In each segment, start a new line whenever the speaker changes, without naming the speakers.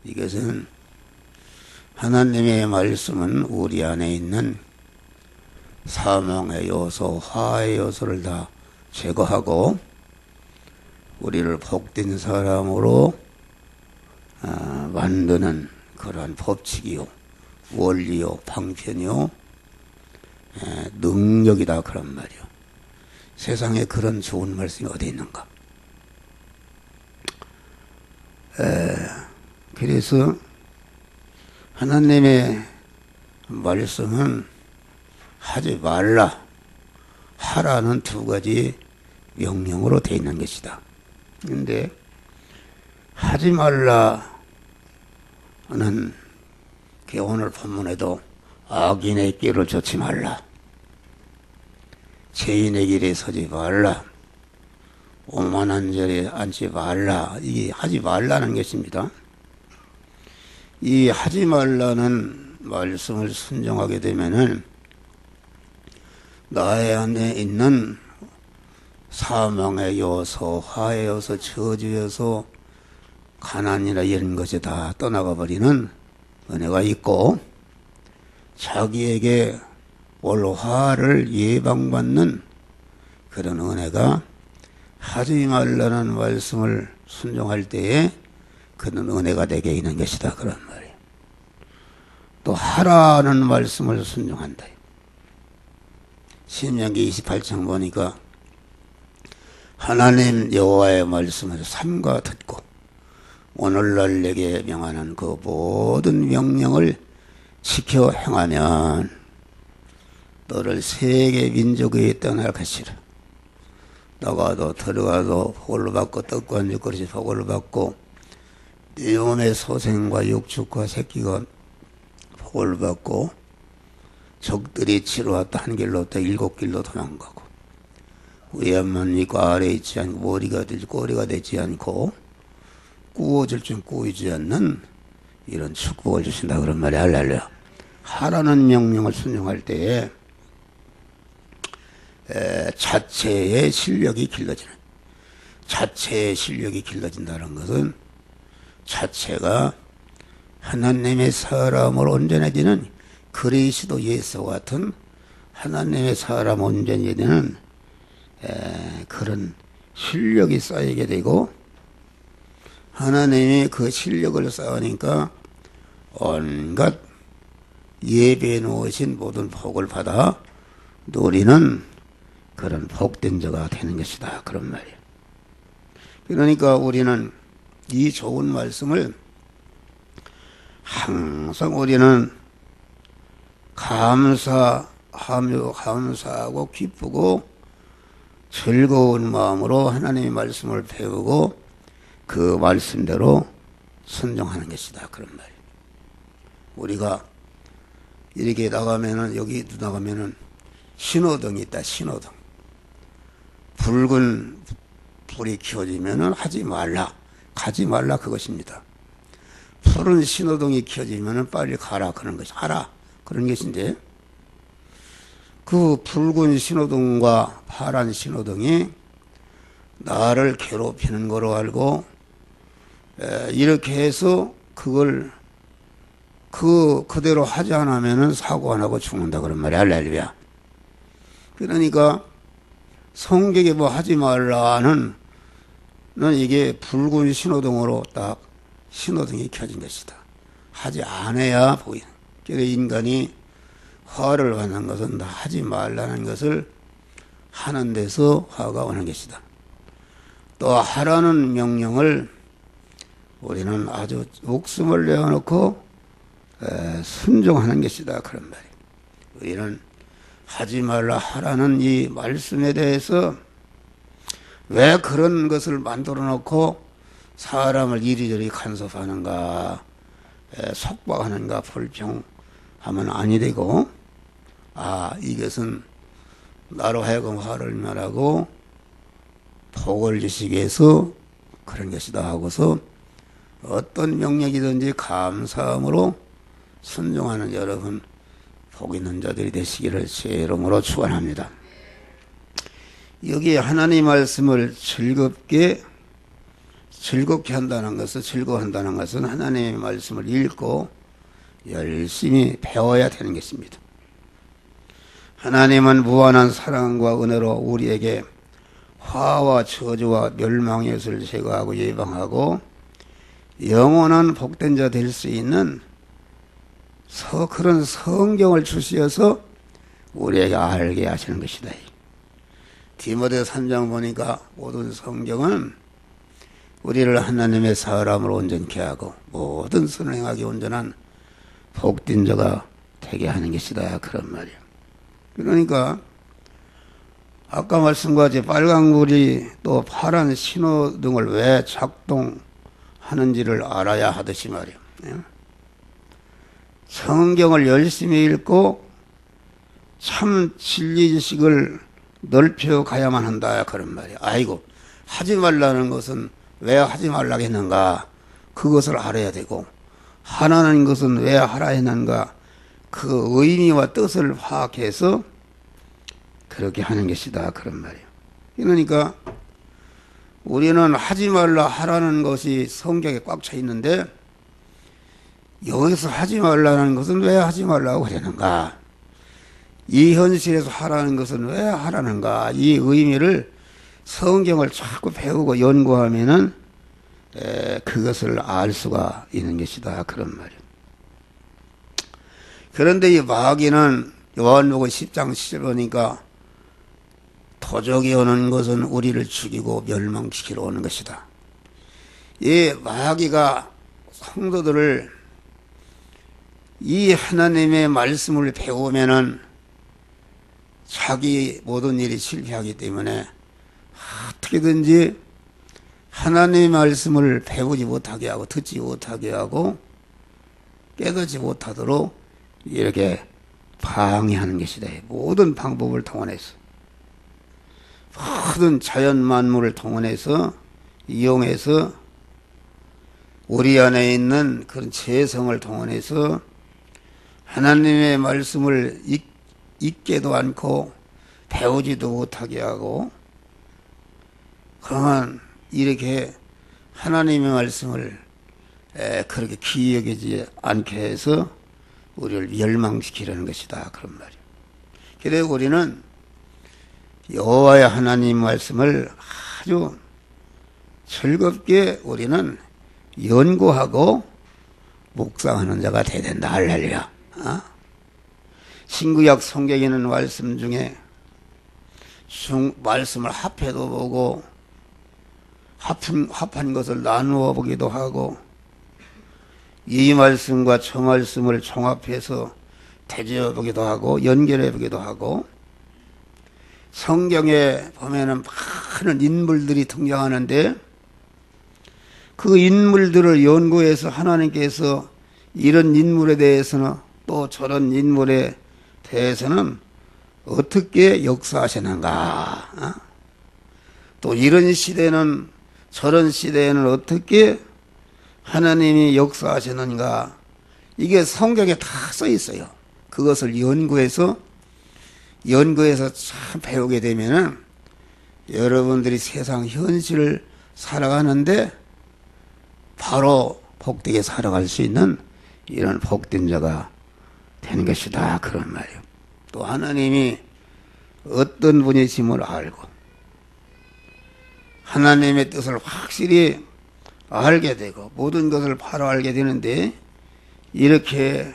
이것은 하나님의 말씀은 우리 안에 있는 사망의 요소, 화의 요소를 다 제거하고 우리를 복된 사람으로 만드는 그러한 법칙이요, 원리요, 방편이요, 능력이다 그런 말이요. 세상에 그런 좋은 말씀이 어디 있는가? 그래서 하나님의 말씀은 하지 말라, 하라는 두 가지 명령으로 되어 있는 것이다. 그런데 하지 말라는 오늘 본문에도 악인의 길을 좇지 말라, 죄인의 길에 서지 말라, 오만한 자리에 앉지 말라, 이게 하지 말라는 것입니다. 이 하지 말라는 말씀을 순종하게 되면은 나의 안에 있는 사망의 요소, 화의 요소, 저주 요소, 가난이나 이런 것이 다 떠나가 버리는 은혜가 있고, 자기에게 올 화를 예방받는 그런 은혜가 하지 말라는 말씀을 순종할 때에 그런 은혜가 되게 있는 것이다 그런 말이에요. 또 하라는 말씀을 순종한다. 신명기 28장 보니까 하나님 여호와의 말씀을 삼가 듣고 오늘날 내게 명하는 그 모든 명령을 지켜 행하면 너를 세계 민족에 떠날 것이라. 나가도 들어가도 복을 받고 떡과 육그릇이 복을 받고 네 몸의 소생과 육축과 새끼가 복을 받고 적들이 치러왔다 한 길로부터 7길로 도망가고 위에만 있고 아래에 있지 않고 머리가 되지 꼬리가 되지 않고 꾸어질 줄 꾸이지 않는 이런 축복을 주신다 그런 말이 할렐루야. 하라는 명령을 순종할 때에 자체의 실력이 길러지는, 자체의 실력이 길러진다는 것은 자체가 하나님의 사람으로 온전해지는 그리스도 예수와 같은 하나님의 사람 온전해지는 그런 실력이 쌓이게 되고, 하나님이 그 실력을 쌓으니까 온갖 예배해 놓으신 모든 복을 받아 누리는 그런 복된 자가 되는 것이다 그런 말이에요. 그러니까 우리는 이 좋은 말씀을 항상 우리는 감사하고 기쁘고 즐거운 마음으로 하나님의 말씀을 배우고 그 말씀대로 순종하는 것이다 그런 말이에요. 우리가 이렇게 나가면은, 여기 나가면은 신호등이 있다. 신호등. 붉은 불이 켜지면은 하지 말라, 가지 말라 그것입니다. 푸른 신호등이 켜지면은 빨리 가라 그런 것이, 하라 그런 것인데, 그 붉은 신호등과 파란 신호등이 나를 괴롭히는 거로 알고 이렇게 해서 그걸 그대로 하지 않으면은 사고 안 하고 죽는다 그런 말이야. 할렐루야. 그러니까 성경에 뭐 하지 말라는 이게 붉은 신호등으로 딱 신호등이 켜진 것이다. 하지 않아야 보이는. 그래서 인간이 화를 받는 것은 다 하지 말라는 것을 하는 데서 화가 오는 것이다. 또 하라는 명령을 우리는 아주 목숨을 내어놓고 순종하는 것이다 그런 말이에요. 우리는 하지 말라 하라는 이 말씀에 대해서 왜 그런 것을 만들어 놓고 사람을 이리저리 간섭하는가, 속박하는가, 불평하면 아니 되고, 이것은 나로 하여금 화를 멸하고 복을 주시기 위해서 그런 것이다 하고서 어떤 명령이든지 감사함으로 순종하는 여러분 복 있는 자들이 되시기를 주의 이름으로 축원합니다. 여기 하나님 말씀을 즐겁게 즐겁게 한다는 것은, 즐거워한다는 것은 하나님의 말씀을 읽고 열심히 배워야 되는 것입니다. 하나님은 무한한 사랑과 은혜로 우리에게 화와 저주와 멸망의 것을 제거하고 예방하고 영원한 복된 자 될 수 있는 그런 성경을 주시어서 우리에게 알게 하시는 것이다. 디모데 3장 보니까 모든 성경은 우리를 하나님의 사람으로 온전케 하고 모든 선행하기 온전한 복된 자가 되게 하는 것이다, 그런 말이에요. 그러니까 아까 말씀과같이 빨간불이 또 파란 신호등을 왜 작동하는지를 알아야 하듯이 말이에요. 성경을 열심히 읽고 참 진리 지식을 넓혀가야만 한다, 그런 말이에요. 아이고, 하지 말라는 것은 왜 하지 말라고 했는가, 그것을 알아야 되고, 하라는 것은 왜 하라 했는가, 그 의미와 뜻을 파악해서 그렇게 하는 것이다, 그런 말이에요. 그러니까 우리는 하지 말라 하라는 것이 성경에 꽉 차 있는데, 여기서 하지 말라는 것은 왜 하지 말라고 그러는가, 이 현실에서 하라는 것은 왜 하라는가, 이 의미를 성경을 자꾸 배우고 연구하면은 그것을 알 수가 있는 것이다, 그런 말이에요. 그런데 이 마귀는 요한복음 10장 10절 보니까 도적이 오는 것은 우리를 죽이고 멸망시키러 오는 것이다. 이 마귀가 성도들을 이 하나님의 말씀을 배우면은 자기 모든 일이 실패하기 때문에 어떻게든지 하나님의 말씀을 배우지 못하게 하고 듣지 못하게 하고 깨닫지 못하도록 이렇게 방해하는 것이다. 모든 방법을 동원해서, 모든 자연 만물을 동원해서 이용해서 우리 안에 있는 그런 재성을 동원해서 하나님의 말씀을 읽게도 않고 배우지도 못하게 하고, 그러면 이렇게 하나님의 말씀을 그렇게 귀히 여기지 않게 해서 우리를 멸망시키려는 것이다, 그런 말이에요. 그래서 우리는 여호와의 하나님 말씀을 아주 즐겁게 우리는 연구하고 묵상하는 자가 돼야 된다, 할렐루야. 신구약 성경에 있는 말씀 중에 말씀을 합해도 보고 합한 것을 나누어 보기도 하고, 이 말씀과 저 말씀을 종합해서 대조해 보기도 하고 연결해 보기도 하고, 성경에 보면은 많은 인물들이 등장하는데 그 인물들을 연구해서 하나님께서 이런 인물에 대해서는 또 저런 인물에 대해서는 어떻게 역사하시는가, 또 이런 시대는 저런 시대에는 어떻게 하나님이 역사하시는가, 이게 성경에 다 써 있어요. 그것을 연구해서 참 배우게 되면은 여러분들이 세상 현실을 살아가는데 바로 복되게 살아갈 수 있는 이런 복된 자가 되는 것이다, 그런 말이에요. 또 하나님이 어떤 분이심을 알고 하나님의 뜻을 확실히 알게 되고 모든 것을 바로 알게 되는데, 이렇게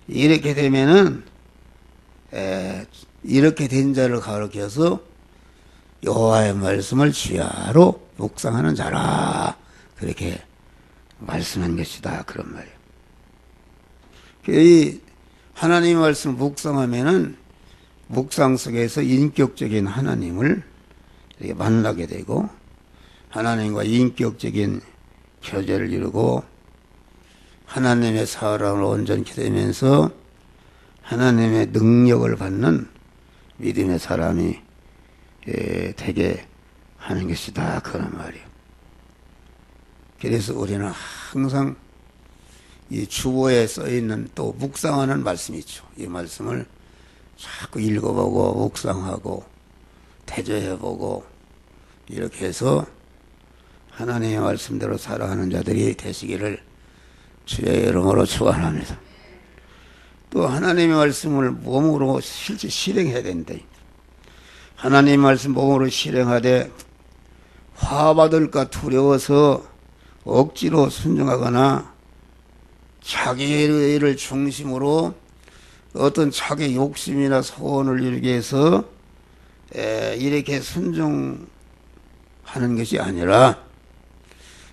되면은 이렇게 된 자를 가리켜서 여호와의 말씀을 주야로 묵상하는 자라, 그렇게 말씀한 것이다, 그런 말이에요. 이 하나님의 말씀을 묵상하면은 묵상 속에서 인격적인 하나님을 이렇게 만나게 되고 하나님과 인격적인 교제를 이루고 하나님의 사랑을 온전히 되면서 하나님의 능력을 받는 믿음의 사람이 되게 하는 것이다, 그런 말이에요. 그래서 우리는 항상 이 주보에 써있는 또 묵상하는 말씀이 있죠. 이 말씀을 자꾸 읽어보고 묵상하고 대조해보고 이렇게 해서 하나님의 말씀대로 살아가는 자들이 되시기를 주의 이름으로 축원합니다. 또 하나님의 말씀을 몸으로 실제 실행해야 된다. 하나님의 말씀 몸으로 실행하되 화받을까 두려워서 억지로 순종하거나 자기를 중심으로 어떤 자기 욕심이나 소원을 이루기 위해서 이렇게 순종하는 것이 아니라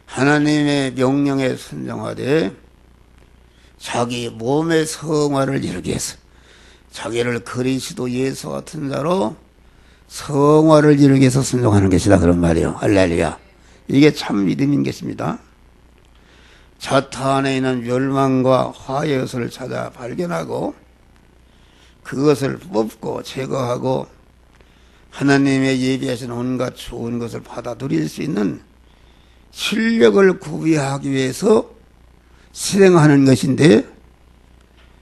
하나님의 명령에 순종하되 자기 몸의 성화를 이루기 위해서 자기를 그리스도 예수 같은 자로 성화를 이루기 위해서 순종하는 것이다 그런 말이에요. 할렐루야. 이게 참 믿음인 것입니다. 자타 안에 있는 멸망과 화의 것을 찾아 발견하고 그것을 뽑고 제거하고 하나님의 예비하신 온갖 좋은 것을 받아들일 수 있는 실력을 구비하기 위해서 실행하는 것인데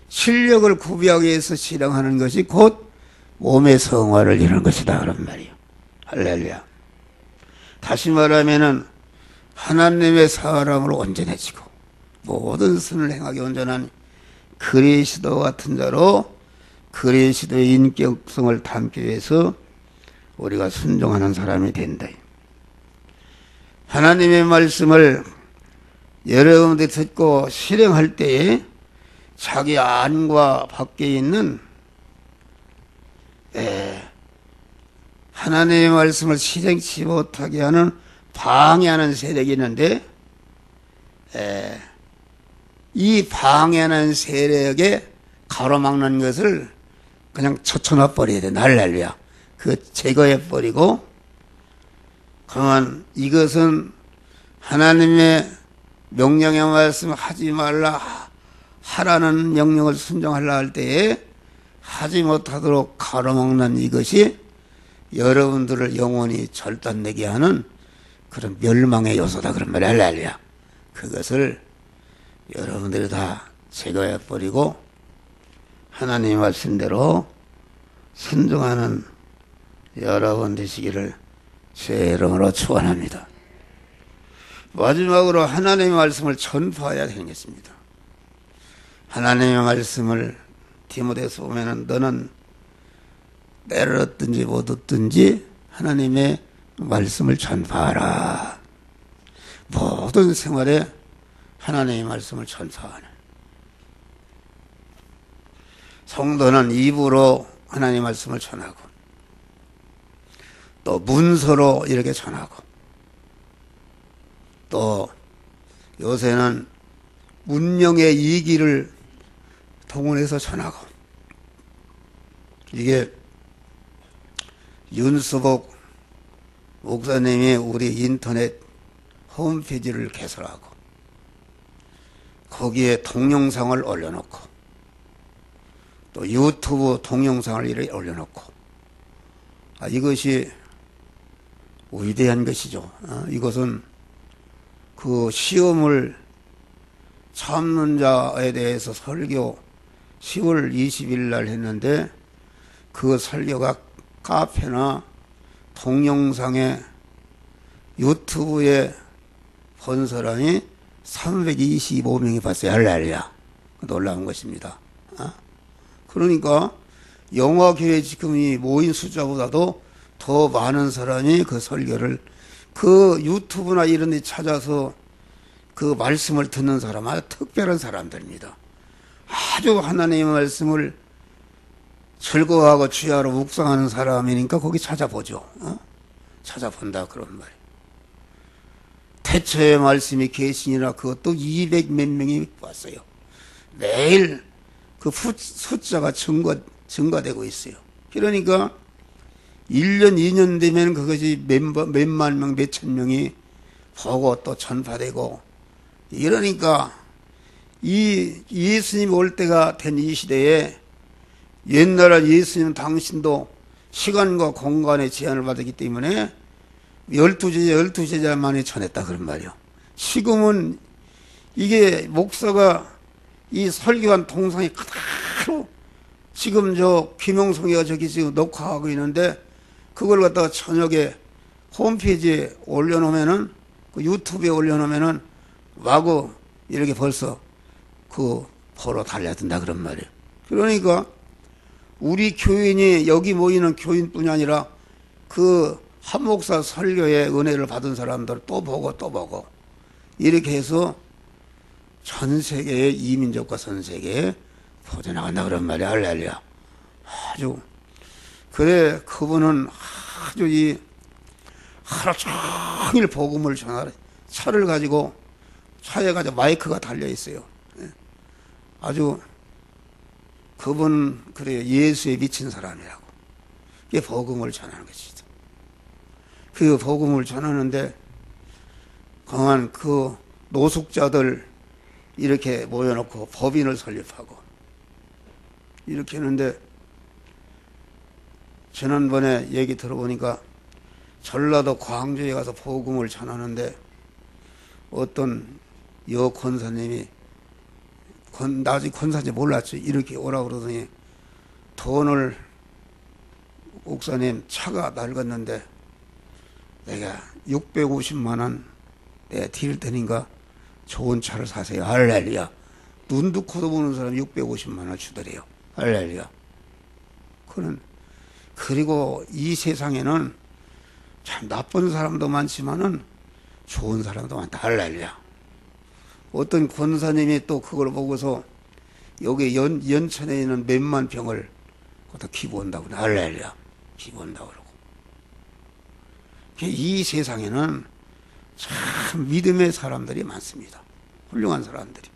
실력을 구비하기 위해서 실행하는 것이 곧 몸의 성화를 이루는 것이다 그런 말이에요. 할렐루야. 다시 말하면은 하나님의 사람으로 온전해지고 모든 선을 행하기 온전한 그리스도 같은 자로 그리스도의 인격성을 담기 위해서 우리가 순종하는 사람이 된다. 하나님의 말씀을 여러분들이 듣고 실행할 때에 자기 안과 밖에 있는 하나님의 말씀을 실행치 못하게 하는 방해하는 세력이 있는데 이 방해하는 세력에 가로막는 것을 그냥 쳐쳐놔 버려야 돼. 할렐루야. 그 제거해 버리고 그러면 이것은 하나님의 명령의 말씀 하지 말라 하라는 명령을 순종하려 할 때에 하지 못하도록 가로막는 이것이 여러분들을 영원히 절단내게 하는 그런 멸망의 요소다 그런 말이야. 할렐루야. 그것을 여러분들이 다 제거해 버리고 하나님의 말씀대로 순종하는 여러분 되시기를 제 이름으로 축원합니다. 마지막으로 하나님의 말씀을 전파해야 되는 것입니다. 하나님의 말씀을 디모데서 보면은 너는 때를 얻든지 못 얻든지 하나님의 말씀을 전파하라. 모든 생활에 하나님의 말씀을 전파하는 성도는 입으로 하나님의 말씀을 전하고 또 문서로 이렇게 전하고 또 요새는 문명의 이기를 동원해서 전하고 이게 윤수복 목사님이 우리 인터넷 홈페이지를 개설하고 거기에 동영상을 올려놓고 또 유튜브 동영상을 이렇게 올려놓고 이것이 위대한 것이죠. 이것은 그 시험을 참는 자에 대해서 설교 10월 20일 날 했는데 그 설교가 카페나 동영상에 유튜브에 본 사람이 325명이 봤어요. 할렐루야. 놀라운 것입니다. 그러니까 영화교회 지금이 모인 숫자보다도 더 많은 사람이 그 설교를 그 유튜브나 이런 데 찾아서 그 말씀을 듣는 사람 아주 특별한 사람들입니다. 아주 하나님의 말씀을 즐거워하고 주야로 묵상하는 사람이니까 거기 찾아보죠. 찾아본다 그런 말이에요. 태초의 말씀이 계시니라 그것도 200 몇 명이 왔어요. 매일 그 숫자가 증가되고 있어요. 그러니까 1년 2년 되면 그것이 몇만 명 몇천 명이 보고 또 전파되고 이러니까 이 예수님 올 때가 된 이 시대에 옛날에 예수님 당신도 시간과 공간의 제한을 받았기 때문에 12제자만이 전했다 그런 말이요. 지금은 이게 목사가 이 설교한 동상이 그대로 지금 저 김영성이가 저기 지금 녹화하고 있는데 그걸 갖다가 저녁에 홈페이지에 올려놓으면은 그 유튜브에 올려놓으면은 마구 이렇게 벌써 그 보러 달려든다 그런 말이에요. 그러니까 우리 교인이 여기 모이는 교인뿐이 아니라 그 한 목사 설교에 은혜를 받은 사람들 또 보고 또 보고 이렇게 해서 전 세계의 이민족과 전 세계에 퍼져나간다 그런 말이야. 할렐루야. 아주 그래 그분은 아주 이 하루 종일 복음을 전하래. 차를 가지고 차에 가지고 마이크가 달려 있어요. 아주 그분은 그래요. 예수에 미친 사람이라고. 이게 복음을 전하는 것이죠. 그 복음을 전하는데 강한 그 노숙자들 이렇게 모여놓고 법인을 설립하고 이렇게 했는데 지난번에 얘기 들어보니까 전라도 광주에 가서 복음을 전하는데 어떤 여 권사님이 나 아직 권사인지 몰랐지 이렇게 오라고 그러더니 돈을 목사님 차가 낡았는데 내가 650만 원 내가 드릴 테니까 좋은 차를 사세요. 할렐루야. 눈도 코도 보는 사람 650만 원 주더래요. 할렐루야. 그리고 이 세상에는 참 나쁜 사람도 많지만은 좋은 사람도 많다. 할렐루야. 어떤 권사님이 또 그걸 보고서 여기 연천에 있는 몇만 병을 거기다 기부한다고 그래. 할렐루야. 기부한다고 그러고. 이 세상에는 참 믿음의 사람들이 많습니다. 훌륭한 사람들이.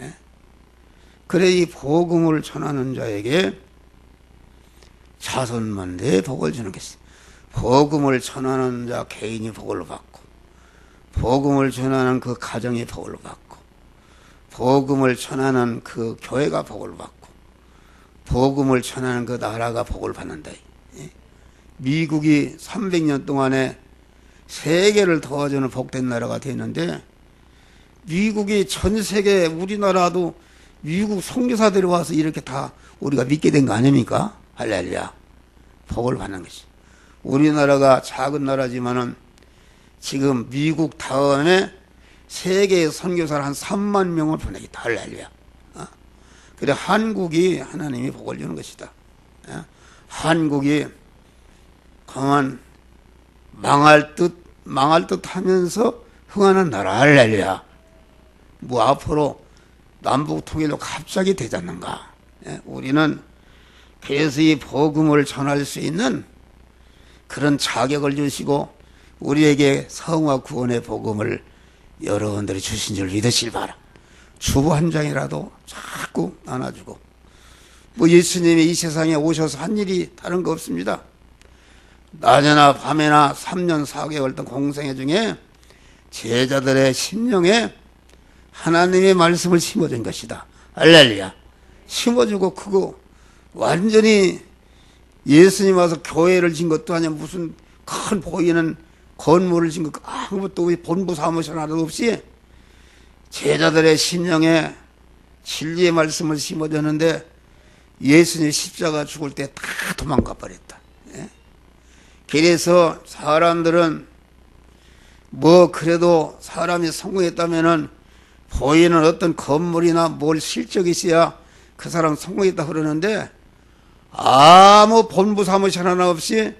예? 그래 이 복음을 전하는 자에게 자손만대의 복을 주는 것이 복음을 전하는 자 개인이 복을 받고 복음을 전하는 그 가정이 복을 받고 복음을 전하는 그 교회가 복을 받고 복음을 전하는 그 나라가 복을 받는다. 미국이 300년 동안에 세계를 도와주는 복된 나라가 됐는데 미국이 전 세계 우리나라도 미국 선교사들이 와서 이렇게 다 우리가 믿게 된 거 아닙니까? 할렐루야. 복을 받는 것이. 우리나라가 작은 나라지만은 지금 미국 다음에 세계의 선교사를 한 3만 명을 보내겠다. 할렐루야. 그래 한국이 하나님이 복을 주는 것이다. 한국이 강한 망할 듯 하면서 흥하는 나라. 할렐루야. 뭐 앞으로 남북 통일도 갑자기 되지 않는가. 우리는 그래서 이 복음을 전할 수 있는 그런 자격을 주시고 우리에게 성화 구원의 복음을 여러분들이 주신 줄 믿으실 바라. 주보 한 장이라도 자꾸 나눠주고 뭐 예수님이 이 세상에 오셔서 한 일이 다른 거 없습니다. 낮에나 밤에나 3년 4개월 동안 공생애 중에 제자들의 심령에 하나님의 말씀을 심어준 것이다. 할렐루야. 심어주고 그거 완전히 예수님 와서 교회를 진 것도 아니야. 무슨 큰 보이는 건물을 진 것 아무것도 본부 사무실 하나도 없이 제자들의 심령에 진리의 말씀을 심어줬는데 예수님 십자가 죽을 때 다 도망가 버렸다. 그래서 사람들은 뭐 그래도 사람이 성공했다면은 보이는 어떤 건물이나 뭘 실적이 있어야 그 사람 성공했다 그러는데 아무 본부 사무실 하나 없이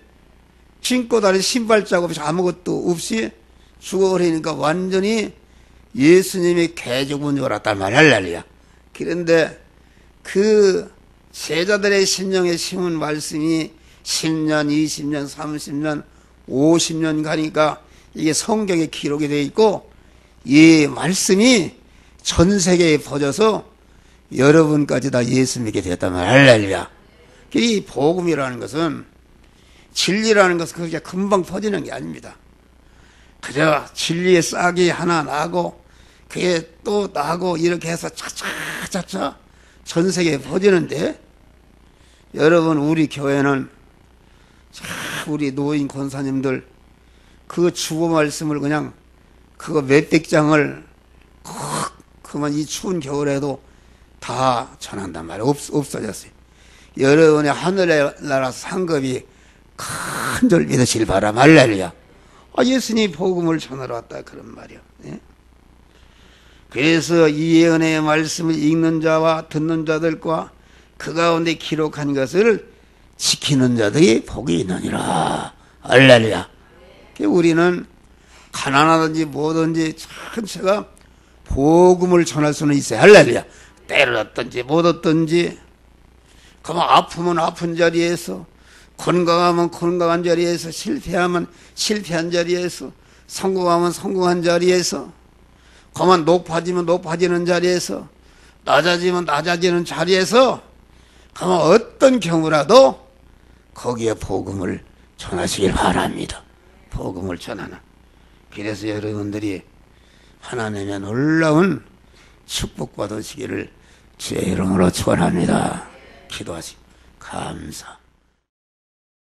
신고 다닌 신발자국 없이 아무것도 없이 죽어버리니까 완전히 예수님이 개 죽은 줄 알았단 말이야. 할렐루야. 그런데 그 제자들의 심령에 심은 말씀이 10년, 20년, 30년, 50년 가니까 이게 성경에 기록이 되어 있고 이 말씀이 전 세계에 퍼져서 여러분까지 다 예수 믿게 되었단 말이야. 할렐루야. 이 복음이라는 것은 진리라는 것은 그렇게 금방 퍼지는 게 아닙니다. 그저 진리의 싹이 하나 나고 그게 또 나고 이렇게 해서 차차차차 전 세계에 퍼지는데 여러분 우리 교회는 우리 노인 권사님들 그 주보 말씀을 그냥 그거 몇백 장을 그만 이 추운 겨울에도 다 전한단 말이에요. 없어졌어요. 여러분의 하늘의 나라 상급이 큰 줄 믿으실 바람. 할렐루야. 예수님이 복음을 전하러 왔다 그런 말이요. 예? 그래서 이 예언의 말씀을 읽는 자와 듣는 자들과 그 가운데 기록한 것을 지키는 자들이 복이 있느니라. 할렐루야. 우리는 가난하든지 뭐든지 전체가 복음을 전할 수는 있어요. 할렐루야. 때를 얻든지 못 얻든지, 그러면 아프면 아픈 자리에서, 건강하면 건강한 자리에서, 실패하면 실패한 자리에서, 성공하면 성공한 자리에서, 그러면 높아지면 높아지는 자리에서, 낮아지면 낮아지는 자리에서, 그러면 어떤 경우라도 거기에 복음을 전하시길 바랍니다. 복음을 전하는. 그래서 여러분들이 하나님의 놀라운 축복 받으시기를 주의 이름으로 축원합니다. 기도하시. 감사.